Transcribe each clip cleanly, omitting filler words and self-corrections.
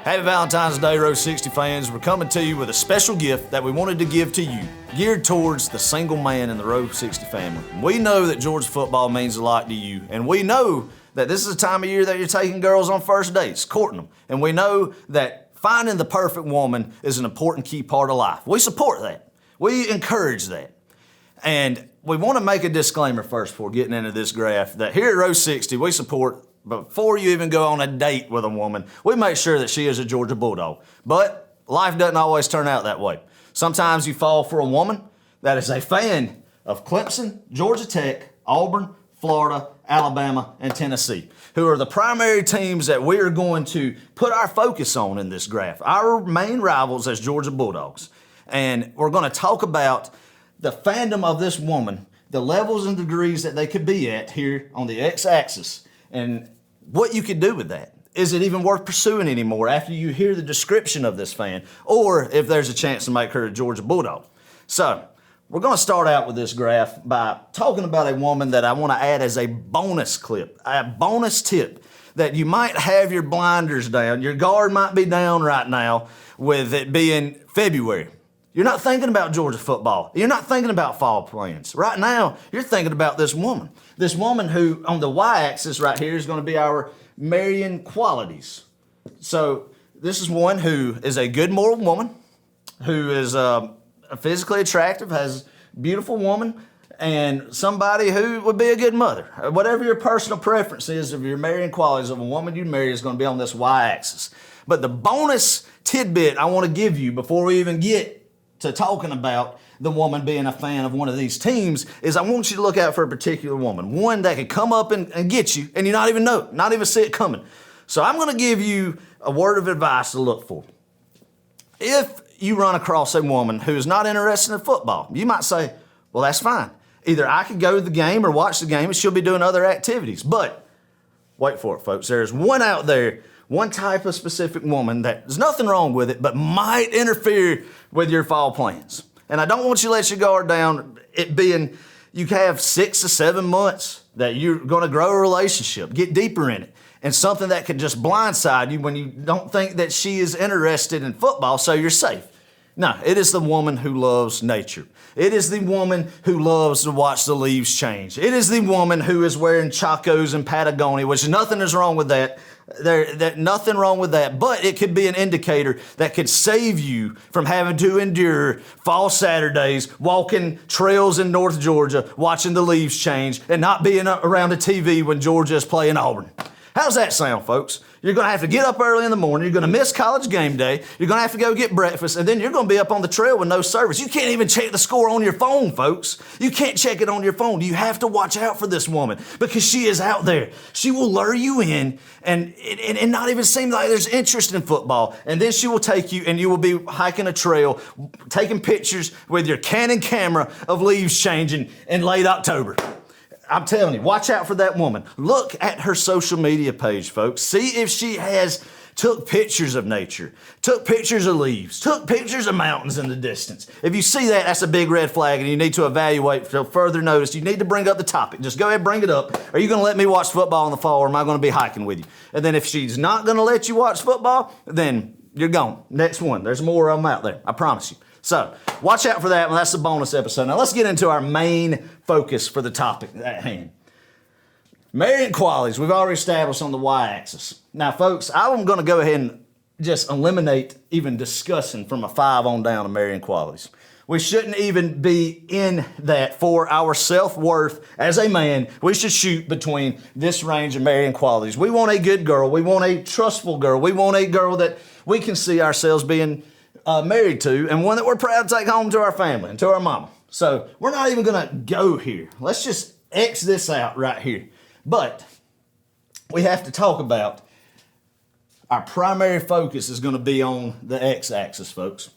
Happy Valentine's Day, Row 60 fans. We're coming to you with a special gift that we wanted to give to you, geared towards the single man in the Row 60 family. We know that Georgia football means a lot to you, and we know that this is the time of year that you're taking girls on first dates, courting them. And we know that finding the perfect woman is an important key part of life. We support that. We encourage that. And we want to make a disclaimer first before getting into this graph that here at Row 60, we support, before you even go on a date with a woman, we make sure that she is a Georgia Bulldog. But life doesn't always turn out that way. Sometimes you fall for a woman that is a fan of Clemson, Georgia Tech, Auburn, Florida, Alabama, and Tennessee, who are the primary teams that we are going to put our focus on in this graph. Our main rivals as Georgia Bulldogs. And we're going to talk about the fandom of this woman, the levels and degrees that they could be at here on the x-axis, and what you could do with that. Is it even worth pursuing anymore after you hear the description of this fan, or if there's a chance to make her a Georgia Bulldog? So, we're going to start out with this graph by talking about a woman that I want to add as a bonus clip, a bonus tip that you might have your blinders down, your guard might be down right now with it being February. You're not thinking about Georgia football. You're not thinking about fall plans. Right now, you're thinking about this woman. This woman who, on the y-axis right here, is going to be our Marian qualities. So this is one who is a good moral woman, who is physically attractive, has a beautiful woman, and somebody who would be a good mother. Whatever your personal preference is of your Marian qualities of a woman you marry is going to be on this y-axis. But the bonus tidbit I want to give you before we even get to talking about the woman being a fan of one of these teams is I want you to look out for a particular woman, one that could come up and get you and you not even know, not even see it coming. So I'm going to give you a word of advice to look for. If you run across a woman who is not interested in football, you might say, well, that's fine. Either I could go to the game or watch the game and she'll be doing other activities. But wait for it, folks. There's one out there, one type of specific woman that there's nothing wrong with it, but might interfere with your fall plans. And I don't want you to let your guard down, it being you have 6 to 7 months that you're going to grow a relationship, get deeper in it, and something that could just blindside you when you don't think that she is interested in football, so you're safe. No, it is the woman who loves nature. It is the woman who loves to watch the leaves change. It is the woman who is wearing Chacos and Patagonia, which nothing is wrong with that. Nothing wrong with that, but it could be an indicator that could save you from having to endure fall Saturdays, walking trails in North Georgia, watching the leaves change, and not being around the TV when Georgia is playing Auburn. How's that sound, folks? You're going to have to get up early in the morning. You're going to miss college game day. You're going to have to go get breakfast, and then you're going to be up on the trail with no service. You can't even check the score on your phone, folks. You can't check it on your phone. You have to watch out for this woman because she is out there. She will lure you in and not even seem like there's interest in football, and then she will take you, and you will be hiking a trail, taking pictures with your Canon camera of leaves changing in late October. I'm telling you, watch out for that woman. Look at her social media page, folks. See if she has took pictures of nature, took pictures of leaves, took pictures of mountains in the distance. If you see that, that's a big red flag, and you need to evaluate for further notice. You need to bring up the topic. Just go ahead and bring it up. Are you going to let me watch football in the fall, or am I going to be hiking with you? And then if she's not going to let you watch football, then you're gone. Next one. There's more of them out there. I promise you. So watch out for that one. That's the bonus episode. Now let's get into our main focus for the topic at hand. Marian qualities we've already established on the y-axis. Now, folks, I'm going to go ahead and just eliminate even discussing from a 5 on down of Marian qualities. We shouldn't even be in that for our self-worth as a man. We should shoot between this range of Marian qualities. We want a good girl. We want a trustful girl. We want a girl that we can see ourselves being married to, and one that we're proud to take home to our family and to our mama. So we're not even going to go here. Let's just X this out right here. But we have to talk about our primary focus is going to be on the x-axis, folks.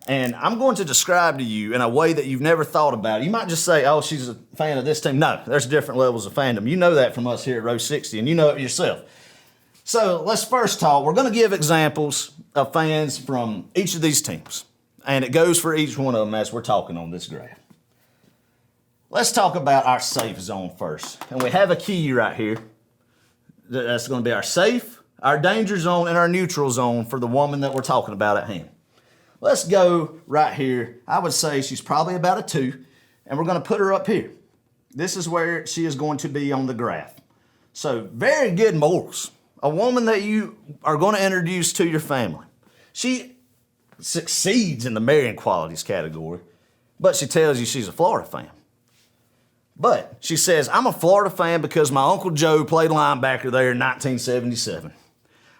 And I'm going to describe to you in a way that you've never thought about. You might just say, oh, she's a fan of this team. No, there's different levels of fandom. You know that from us here at Row 60, and you know it yourself. So let's first talk. We're going to give examples of fans from each of these teams. And it goes for each one of them as we're talking on this graph. Let's talk about our safe zone first. And we have a key right here. That's going to be our safe, our danger zone and our neutral zone for the woman that we're talking about at hand. Let's go right here. I would say she's probably about a 2, and we're going to put her up here. This is where she is going to be on the graph. So very good morals. A woman that you are going to introduce to your family. She succeeds in the marrying qualities category, but she tells you she's a Florida fan. But she says, I'm a Florida fan because my Uncle Joe played linebacker there in 1977.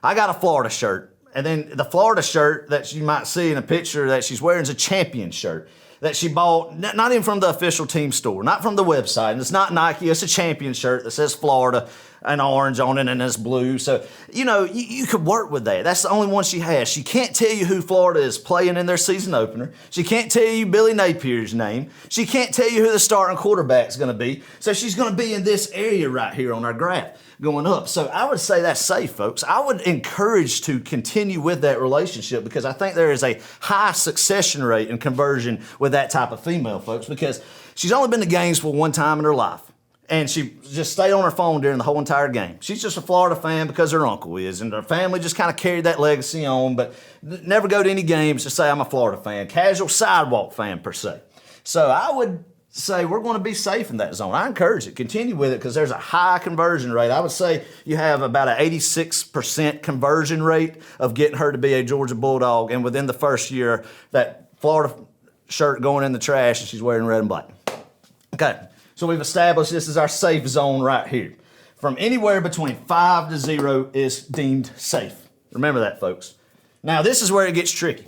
I got a Florida shirt. And then the Florida shirt that you might see in a picture that she's wearing is a champion shirt that she bought, not even from the official team store, not from the website. And it's not Nike, it's a champion shirt that says Florida and orange on it and it's blue. So, you could work with that. That's the only one she has. She can't tell you who Florida is playing in their season opener. She can't tell you Billy Napier's name. She can't tell you who the starting quarterback's going to be. So she's going to be in this area right here on our graph going up. So I would say that's safe, folks. I would encourage to continue with that relationship because I think there is a high succession rate and conversion with that type of female, folks, because she's only been to Gainesville one time in her life. And she just stayed on her phone during the whole entire game. She's just a Florida fan because her uncle is, and her family just kind of carried that legacy on, but never go to any games to say I'm a Florida fan, casual sidewalk fan per se. So I would say we're going to be safe in that zone. I encourage it. Continue with it because there's a high conversion rate. I would say you have about an 86% conversion rate of getting her to be a Georgia Bulldog, and within the first year, that Florida shirt going in the trash and she's wearing red and black. Okay. So we've established this is our safe zone right here. From anywhere between 5 to 0 is deemed safe. Remember that, folks. Now, this is where it gets tricky.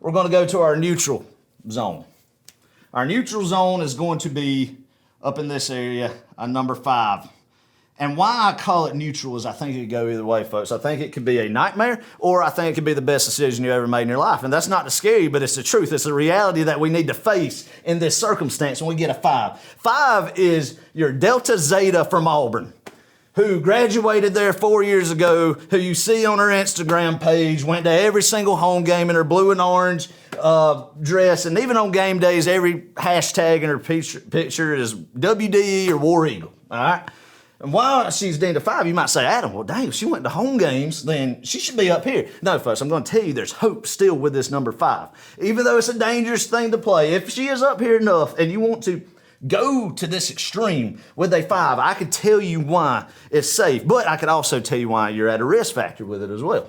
We're going to go to our neutral zone. Our neutral zone is going to be up in this area, number 5. And why I call it neutral is I think it could go either way, folks. I think it could be a nightmare, or I think it could be the best decision you ever made in your life. And that's not to scare you, but it's the truth. It's the reality that we need to face in this circumstance when we get a 5. 5 is your Delta Zeta from Auburn, who graduated there 4 years ago, who you see on her Instagram page, went to every single home game in her blue and orange dress, and even on game days, every hashtag in her picture is WDE or War Eagle, all right? And while she's deemed a 5, you might say, Adam, well, dang, if she went to home games, then she should be up here. No, folks, I'm going to tell you there's hope still with this number 5. Even though it's a dangerous thing to play, if she is up here enough and you want to go to this extreme with a 5, I could tell you why it's safe, but I could also tell you why you're at a risk factor with it as well.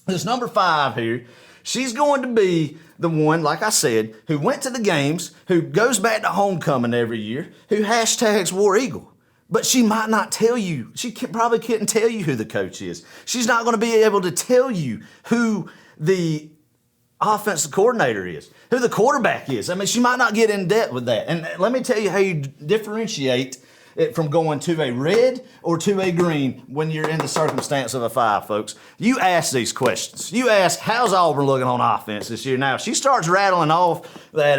This number 5 here, she's going to be the one, like I said, who went to the games, who goes back to homecoming every year, who hashtags War Eagle. But she might not tell you. She probably couldn't tell you who the coach is. She's not going to be able to tell you who the offensive coordinator is, who the quarterback is. I mean, she might not get in depth with that. And let me tell you how you differentiate it from going to a red or to a green when you're in the circumstance of a 5, folks. You ask these questions. You ask, how's Auburn looking on offense this year? Now, if she starts rattling off that,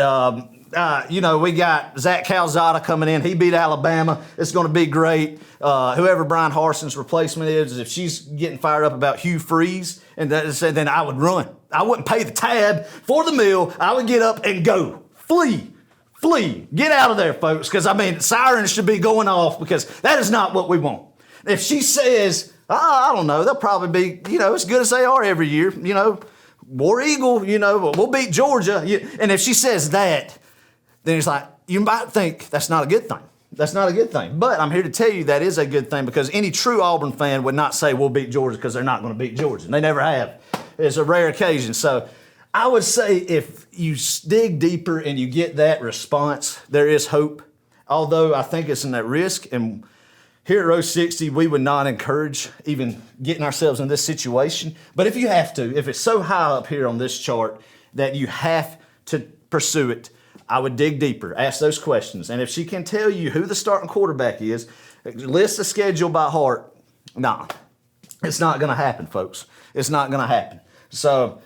we got Zach Calzada coming in. He beat Alabama. It's going to be great. Whoever Brian Harson's replacement is, if she's getting fired up about Hugh Freeze, and then I would run. I wouldn't pay the tab for the meal. I would get up and go. Flee. Get out of there, folks, because, sirens should be going off because that is not what we want. If she says, I don't know, they'll probably be, as good as they are every year, War Eagle, we'll beat Georgia. And if she says that, then it's like, you might think that's not a good thing. That's not a good thing. But I'm here to tell you that is a good thing because any true Auburn fan would not say we'll beat Georgia because they're not going to beat Georgia. They never have. It's a rare occasion. So I would say if you dig deeper and you get that response, there is hope. Although I think it's in that risk. And here at Row 60, we would not encourage even getting ourselves in this situation. But if you have to, if it's so high up here on this chart that you have to pursue it, I would dig deeper, ask those questions. And if she can tell you who the starting quarterback is, list the schedule by heart, nah, it's not going to happen, folks. It's not going to happen. So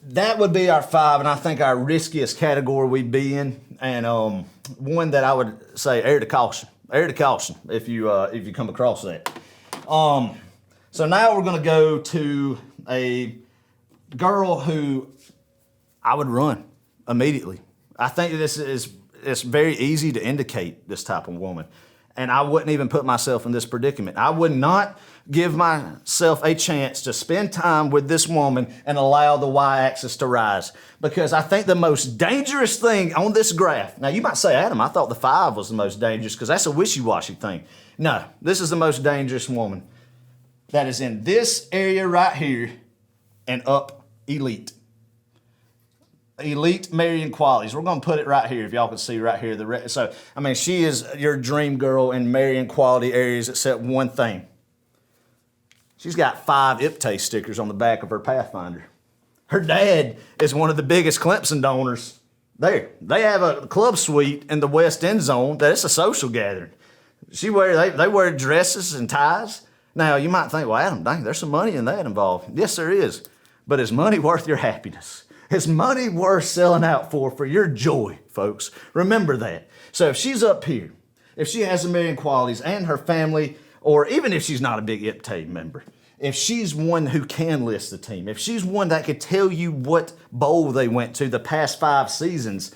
that would be our 5, and I think our riskiest category we'd be in, and one that I would say err to caution. Err to caution if you come across that. So now we're going to go to a girl who I would run immediately. I think it's very easy to indicate this type of woman. and I wouldn't even put myself in this predicament. I would not give myself a chance to spend time with this woman and allow the y-axis to rise. Because I think the most dangerous thing on this graph, now you might say, Adam, I thought the 5 was the most dangerous because that's a wishy-washy thing. No, this is the most dangerous woman that is in this area right here and up elite. Elite marrying qualities. We're going to put it right here if y'all can see right here. So, I mean, she is your dream girl in marrying quality areas except one thing. She's got 5 IPTAY stickers on the back of her Pathfinder. Her dad is one of the biggest Clemson donors there. They have a club suite in the West End Zone that it's a social gathering. They wear dresses and ties. Now, you might think, well, Adam, dang, there's some money in that involved. Yes, there is. But is money worth your happiness? Is money worth selling out for your joy, folks? Remember that. So if she's up here, if she has a million qualities and her family, or even if she's not a big IPTAY member, if she's one who can list the team, if she's one that could tell you what bowl they went to the past 5 seasons,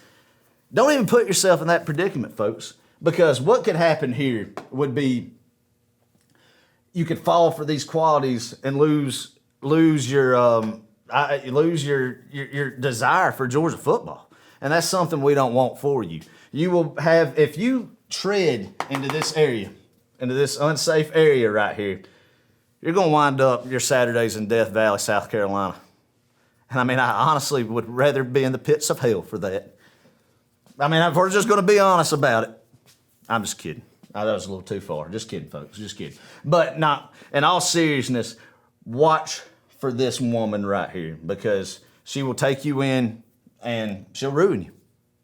don't even put yourself in that predicament, folks. Because what could happen here would be you could fall for these qualities and lose your desire for Georgia football. And that's something we don't want for you. You will have, if you tread into this area, into this unsafe area right here, you're going to wind up your Saturdays in Death Valley, South Carolina. And I mean, I honestly would rather be in the pits of hell for that. I mean, if we're just going to be honest about it. I'm just kidding. That was a little too far. Just kidding, folks. Just kidding. But not, in all seriousness, watch for this woman right here, because she will take you in and she'll ruin you.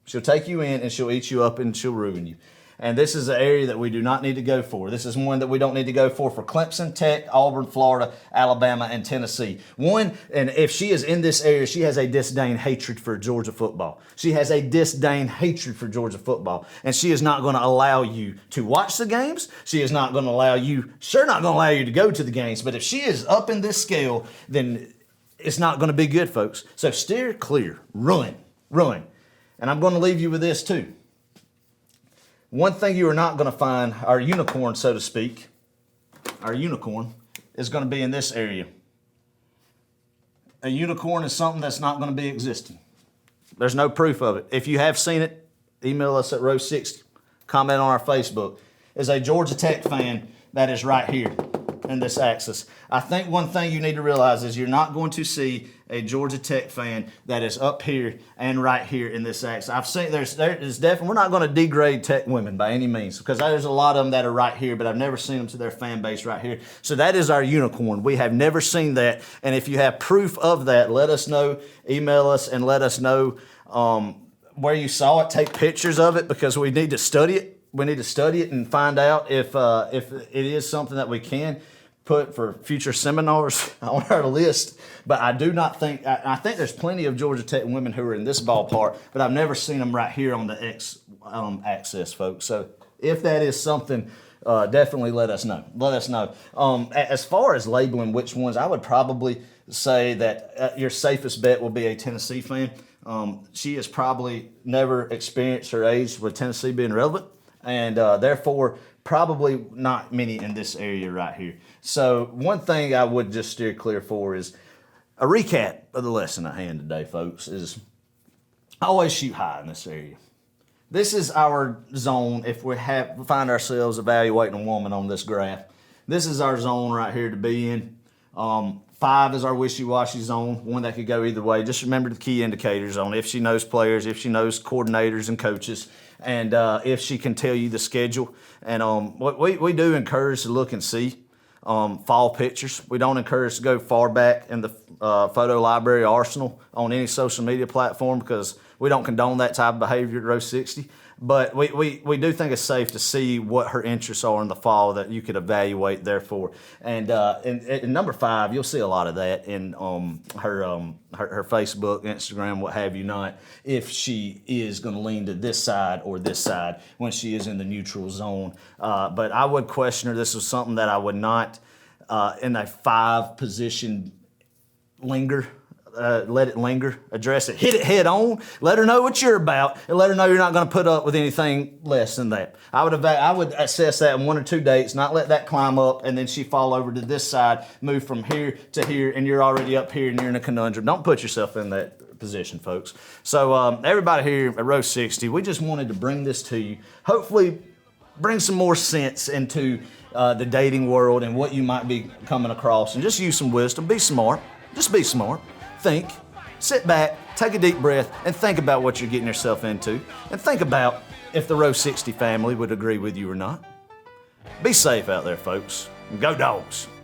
She'll take you in and she'll eat you up and she'll ruin you. And this is an area that we do not need to go for. This is one that we don't need to go for Clemson, Tech, Auburn, Florida, Alabama, and Tennessee. One, and if she is in this area, she has a disdain hatred for Georgia football. She has a disdain hatred for Georgia football. And she is not going to allow you to watch the games. She is not going to allow you, sure not going to allow you to go to the games. But if she is up in this scale, then it's not going to be good, folks. So steer clear. Run. And I'm going to leave you with this too. One thing you are not going to find, our unicorn, so to speak, our unicorn is going to be in this area. A unicorn is something that's not going to be existing. There's no proof of it. If you have seen it, email us at row 60, comment on our Facebook. Is a Georgia Tech fan that is right here in this axis. I think one thing you need to realize is you're not going to see a Georgia Tech fan that is up here and right here in this axis. I've seen there is definitely, we're not going to degrade Tech women by any means, because there's a lot of them that are right here, but I've never seen them to their fan base right here. So that is our unicorn. We have never seen that. And if you have proof of that, let us know, email us and let us know where you saw it. Take pictures of it, because we need to study it. We need to study it and find out if it is something that we can put for future seminars on our list. But I do not think, I think there's plenty of Georgia Tech women who are in this ballpark, but I've never seen them right here on the X axis, folks. So if that is something, definitely let us know. Let us know. As far as labeling which ones, I would probably say that your safest bet will be a Tennessee fan. She has probably never experienced her age with Tennessee being relevant, and therefore probably not many in this area right here. So one thing I would just steer clear for is a recap of the lesson at hand today, folks, is always shoot high in this area. This is our zone if we find ourselves evaluating a woman on this graph. This is our zone right here to be in. 5 is our wishy-washy zone, one that could go either way. Just remember the key indicators on if she knows players, if she knows coordinators and coaches, and if she can tell you the schedule. And we do encourage to look and see fall pictures. We don't encourage to go far back in the photo library arsenal on any social media platform, because we don't condone that type of behavior at row 60. But we do think it's safe to see what her interests are in the fall that you could evaluate therefore. And in number 5, you'll see a lot of that in her Facebook, Instagram, what have you not, if she is going to lean to this side or this side when she is in the neutral zone. But I would question her. This was something that I would not, in a 5 position, linger let it linger, address it, hit it head on, let her know what you're about, and let her know you're not going to put up with anything less than that. I would assess that in 1 or 2 dates, not let that climb up, and then she fall over to this side, move from here to here, and you're already up here and you're in a conundrum. Don't put yourself in that position, folks. So everybody here at Row 60, we just wanted to bring this to you. Hopefully bring some more sense into the dating world and what you might be coming across, and just use some wisdom. Be smart. Just be smart. Think. Sit back, take a deep breath, and think about what you're getting yourself into. And think about if the Row 60 family would agree with you or not. Be safe out there, folks. And go Dogs.